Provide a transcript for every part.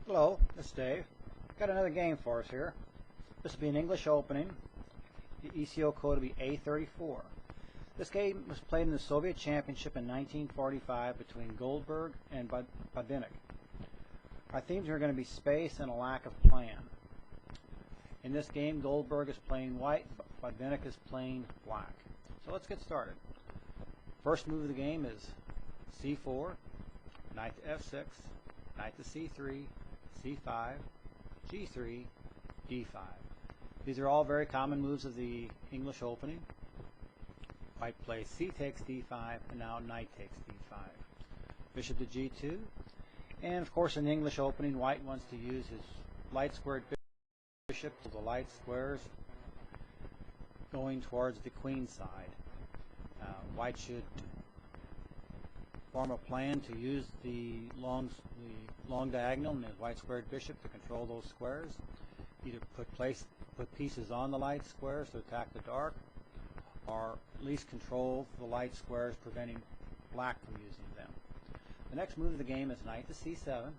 Hello, this is Dave. Got another game for us here. This will be an English opening. The ECO code will be A34. This game was played in the Soviet Championship in 1945 between Goldberg and Botvinnik. Our themes are going to be space and a lack of plan. In this game, Goldberg is playing white, Botvinnik is playing black. So let's get started. First move of the game is C4, knight to F6, knight to C3, C5, G3, D5. These are all very common moves of the English opening. White plays C takes D5, and now knight takes D5. Bishop to G2, and of course in the English opening, white wants to use his light squared bishop to the light squares going towards the queen side. White should form a plan to use the long diagonal and the white squared bishop to control those squares. Either put pieces on the light squares to attack the dark, or at least control the light squares, preventing black from using them. The next move of the game is knight to C7,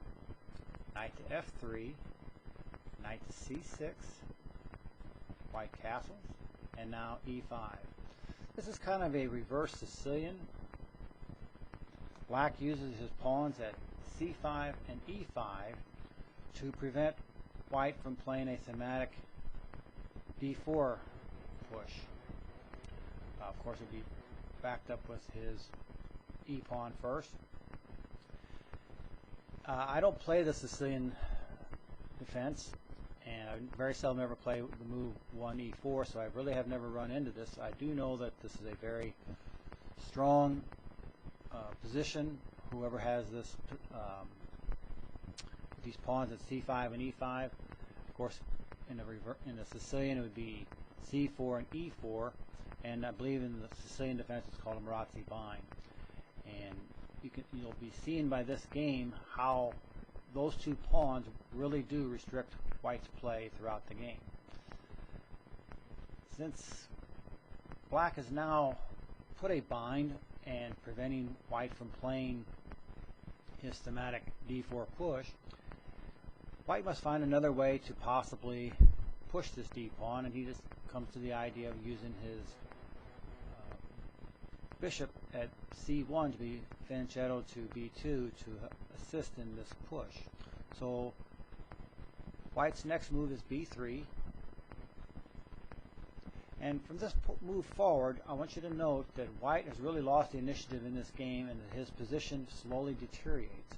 knight to F3, knight to C6, white castles, and now E5. This is kind of a reverse Sicilian. Black uses his pawns at C5 and E5 to prevent white from playing a thematic D4 push. Of course, it would be backed up with his E pawn first. I don't play the Sicilian defense, and I very seldom ever play the move 1E4, so I really have never run into this. I do know that this is a very strong position. Whoever has this these pawns at C5 and E5, of course, in the Sicilian it would be C4 and E4, and I believe in the Sicilian defense it's called a Marazzi bind. And you'll be seeing by this game how those two pawns really do restrict white's play throughout the game. Since black has now put a bind and preventing white from playing his thematic D4 push, white must find another way to possibly push this D pawn, and he just comes to the idea of using his bishop at C1 to be fianchetto to B2 to assist in this push. So white's next move is B3, and from this move forward, I want you to note that white has really lost the initiative in this game and that his position slowly deteriorates.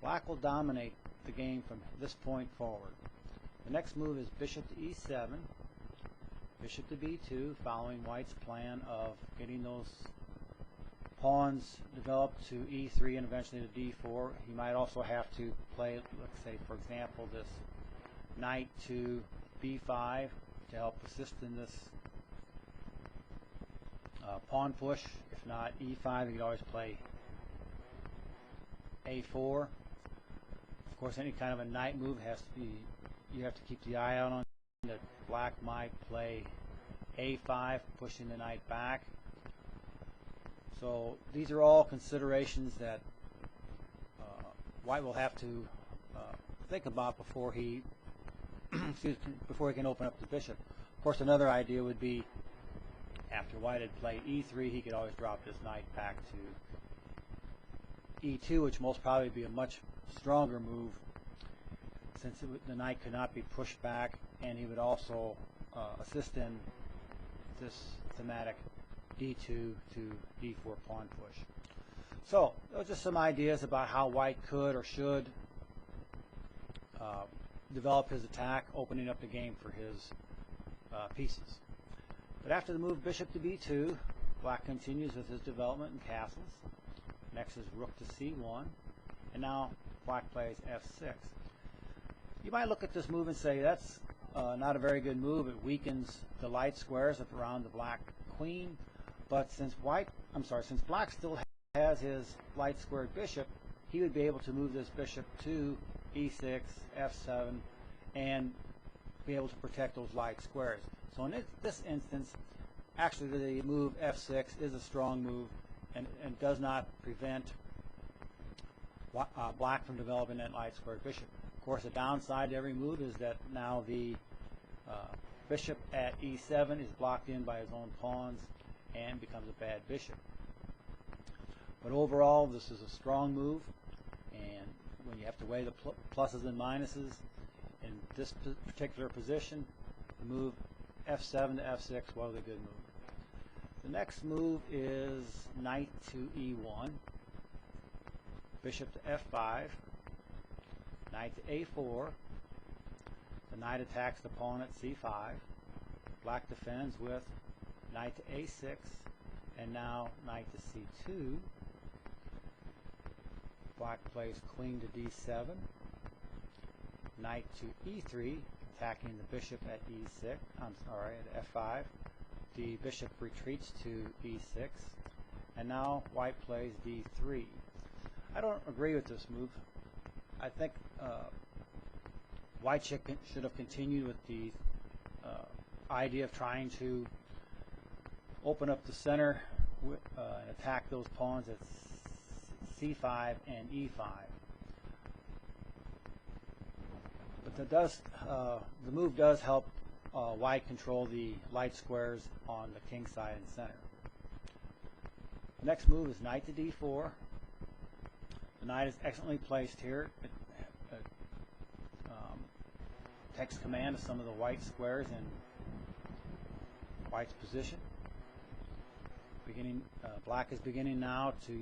Black will dominate the game from this point forward. The next move is bishop to E7, bishop to B2, following white's plan of getting those pawns developed to E3 and eventually to D4. He might also have to play, let's say for example, this knight to B5 to help assist in this pawn push. If not E5, you could always play A4. Of course, any kind of a knight move has to be, you have to keep the eye out on that black might play A5, pushing the knight back. So these are all considerations that white will have to think about before he before he can open up the bishop. Of course, another idea would be after white had played E3, he could always drop his knight back to E2, which most probably be a much stronger move since the knight could not be pushed back, and he would also assist in this thematic D2 to D4 pawn push. So those are just some ideas about how white could or should develop his attack, opening up the game for his pieces. But after the move bishop to B2, black continues with his development in castles. Next is rook to C1, and now black plays F6. You might look at this move and say that's not a very good move. It weakens the light squares up around the black queen. But since black still has his light squared bishop, he would be able to move this bishop to E6, F7, and be able to protect those light squares. So in this instance, actually the move F6 is a strong move and does not prevent black from developing that light squared bishop. course, the downside to every move is that now the bishop at e7 is blocked in by his own pawns and becomes a bad bishop. But overall, this is a strong move, and when you have to weigh the pluses and minuses in this particular position, the move f7 to f6 was a good move. The next move is knight to e1, bishop to f5, knight to a4. The knight attacks the pawn at c5. Black defends with knight to a6, and now knight to c2. Black plays queen to d7, knight to e3, attacking the bishop at e6. At f5. The bishop retreats to e6, and now white plays d3. I don't agree with this move. I think white should have continued with the idea of trying to open up the center and attack those pawns at c5 and e5. But the move does help white control the light squares on the king side and center. The next move is knight to d4. The knight is excellently placed here. It takes command of some of the white squares in white's position. Black is beginning now to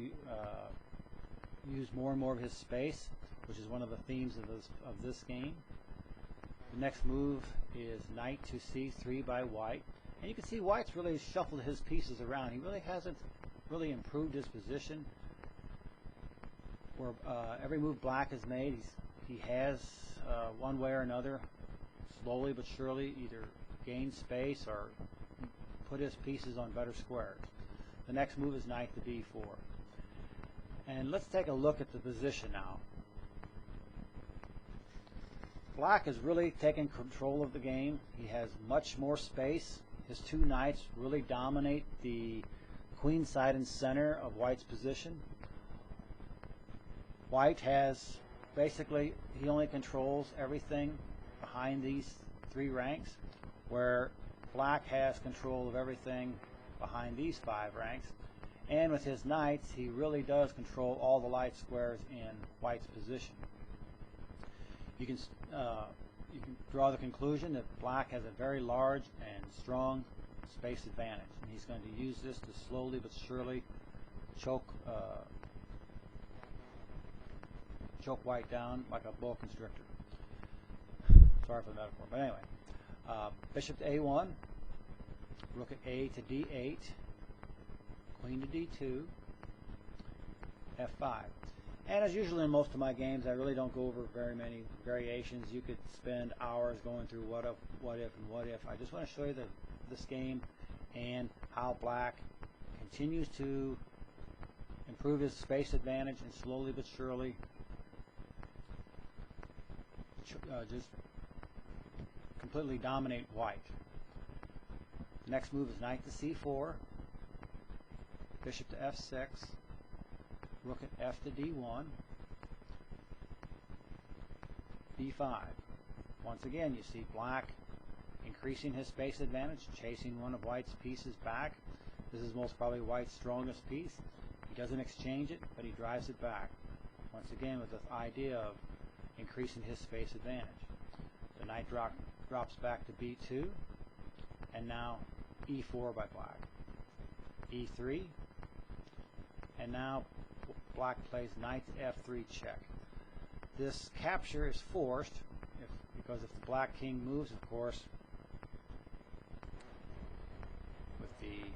use more and more of his space, which is one of the themes of this game. The next move is knight to c3 by white, and you can see white's really shuffled his pieces around. He really hasn't really improved his position. Where every move black has made, he has one way or another, slowly but surely, either gained space or put his pieces on better squares. The next move is knight to d4. And let's take a look at the position now. Black has really taken control of the game. He has much more space. His two knights really dominate the queen side and center of white's position. White has basically, he only controls everything behind these three ranks, where black has control of everything behind these five ranks. And with his knights, he really does control all the light squares in white's position. You can draw the conclusion that black has a very large and strong space advantage, and he's going to use this to slowly but surely choke white down like a boa constrictor. Sorry for the metaphor, but anyway. Bishop to a1, rook at a to d8, queen to d2, f5. And as usually in most of my games, I really don't go over very many variations. You could spend hours going through what if, and what if. I just want to show you this game and how black continues to improve his space advantage and slowly but surely just completely dominate white. The next move is knight to c4, bishop to f6, rook at f to d1, b5. Once again, you see black increasing his space advantage, chasing one of white's pieces back. This is most probably white's strongest piece. He doesn't exchange it, but he drives it back. Once again, with the idea of increasing his space advantage. The knight drops back to b2, and now e4 by black. e3, and now black plays knight to f3 check. This capture is forced because if the black king moves, of course, with the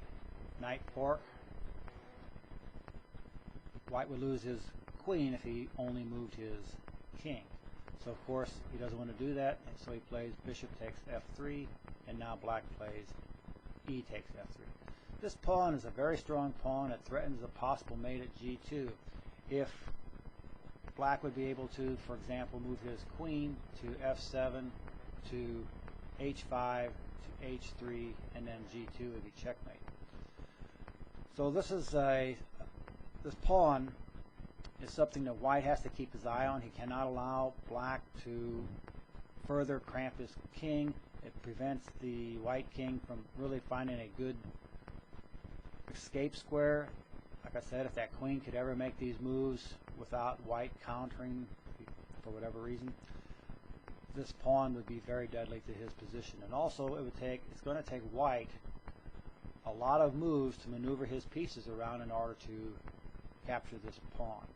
knight fork, white would lose his queen if he only moved his king. So of course he doesn't want to do that, and so he plays bishop takes f3, and now black plays e takes f3. This pawn is a very strong pawn. It threatens a possible mate at g2. If black would be able to, for example, move his queen to f7, to h5, to h3, and then g2 would be checkmate. So this pawn is something that white has to keep his eye on. He cannot allow black to further cramp his king. It prevents the white king from really finding a good escape square. Like I said, if that queen could ever make these moves without white countering for whatever reason, this pawn would be very deadly to his position. And also it's going to take white a lot of moves to maneuver his pieces around in order to capture this pawn.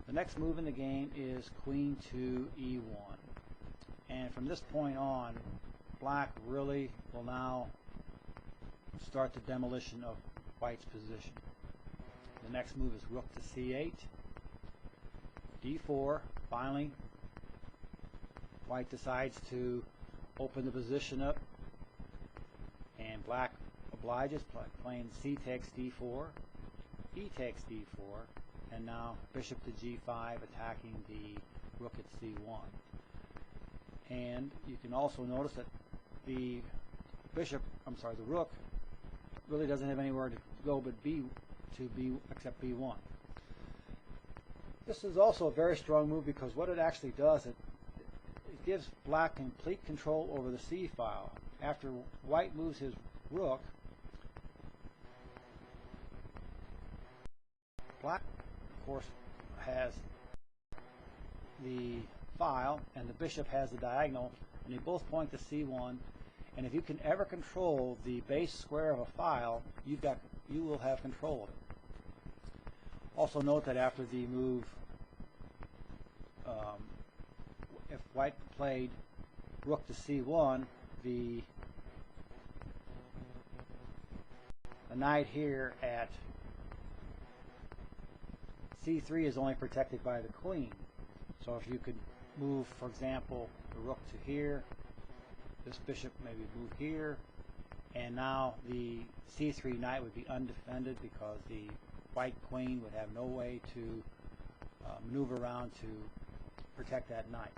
The next move in the game is queen to e1. And from this point on, black really will now start the demolition of white's position. The next move is rook to c8, d4. Finally, white decides to open the position up, and black obliges, playing c takes d4, e takes d4, and now bishop to g5, attacking the rook at c1. And you can also notice that the rook really doesn't have anywhere to go but except b1. This is also a very strong move because what it actually does, it gives black complete control over the c file. After white moves his rook, black, of course, has the file, and the bishop has the diagonal, and they both point to c1. And if you can ever control the base square of a file, you will have control of it. Also note that after the move, if white played rook to c1, the knight here at c3 is only protected by the queen. So if you could move, for example, the rook to here, this bishop maybe move here, and now the c3 knight would be undefended because the white queen would have no way to maneuver around to protect that knight.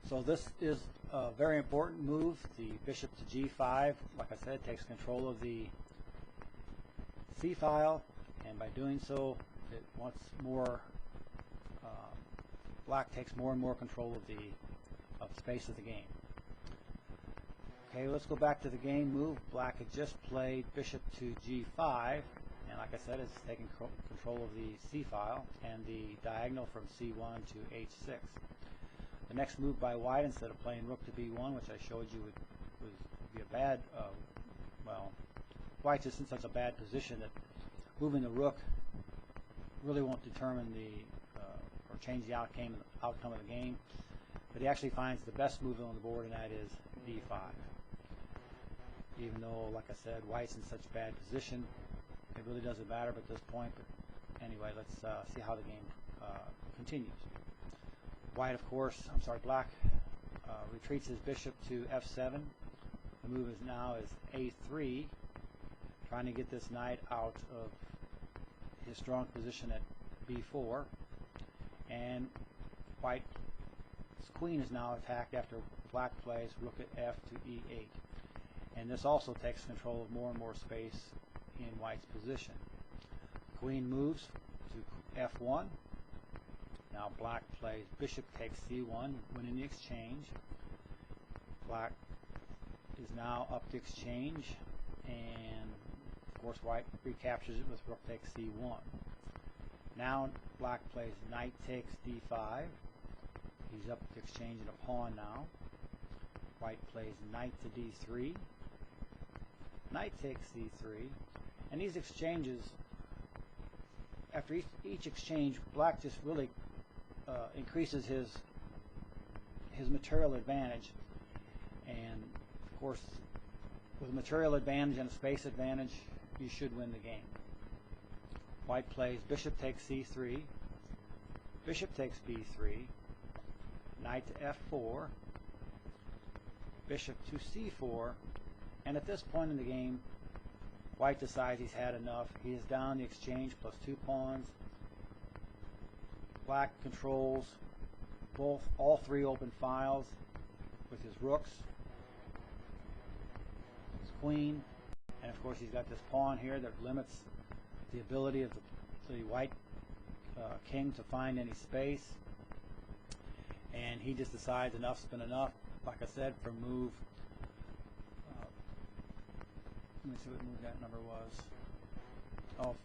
So this is a very important move. The bishop to g5, like I said, takes control of the c file, and by doing so, it once more black takes more and more control of the space of the game. Okay, let's go back to the game move. Black had just played bishop to g5, and like I said, it's taking control of the c file and the diagonal from c1 to h6. The next move by white, instead of playing rook to b1, which I showed you would be a bad, well, white's just in such a bad position that moving the rook really won't determine or change the outcome of the game. But he actually finds the best move on the board, and that is d5. Even though, like I said, white's in such a bad position, it really doesn't matter at this point. But anyway, let's see how the game continues. Black retreats his bishop to f7. The move now is a3, trying to get this knight out of his strong position at b4. And white's queen is now attacked after black plays rook at f to e8. And this also takes control of more and more space in white's position. Queen moves to f1. Now black plays bishop takes c1, winning the exchange. Black is now up to exchange, and of course white recaptures it with rook takes c1. Now black plays knight takes d5. He's up to exchanging a pawn now. White plays knight to d3. Knight takes c3. And these exchanges, after each exchange, black just really increases his material advantage. And of course, with a material advantage and a space advantage, you should win the game. White plays bishop takes c3, bishop takes b3, knight to f4, bishop to c4, and at this point in the game, white decides he's had enough. He is down the exchange plus 2 pawns. Black controls all 3 open files with his rooks, his queen, and of course he's got this pawn here that limits the ability of the white king to find any space, and he just decides enough's been enough. Like I said, for move, let me see what move that number was. Oh,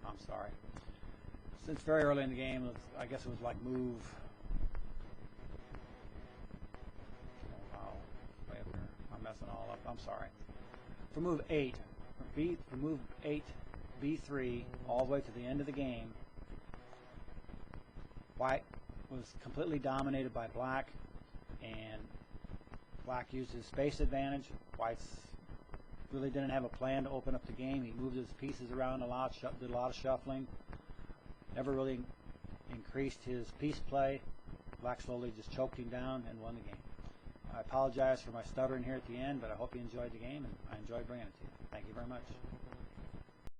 I'm sorry. Since very early in the game, I guess it was like move. Oh, wow, way up there. I'm messing all up. I'm sorry. For move 8, for move 8, B3, all the way to the end of the game, white was completely dominated by black, and black used his space advantage. White's really didn't have a plan to open up the game. He moved his pieces around a lot, did a lot of shuffling. Never really increased his piece play. Black slowly just choked him down and won the game. I apologize for my stuttering here at the end, but I hope you enjoyed the game, and I enjoyed bringing it to you. Thank you very much.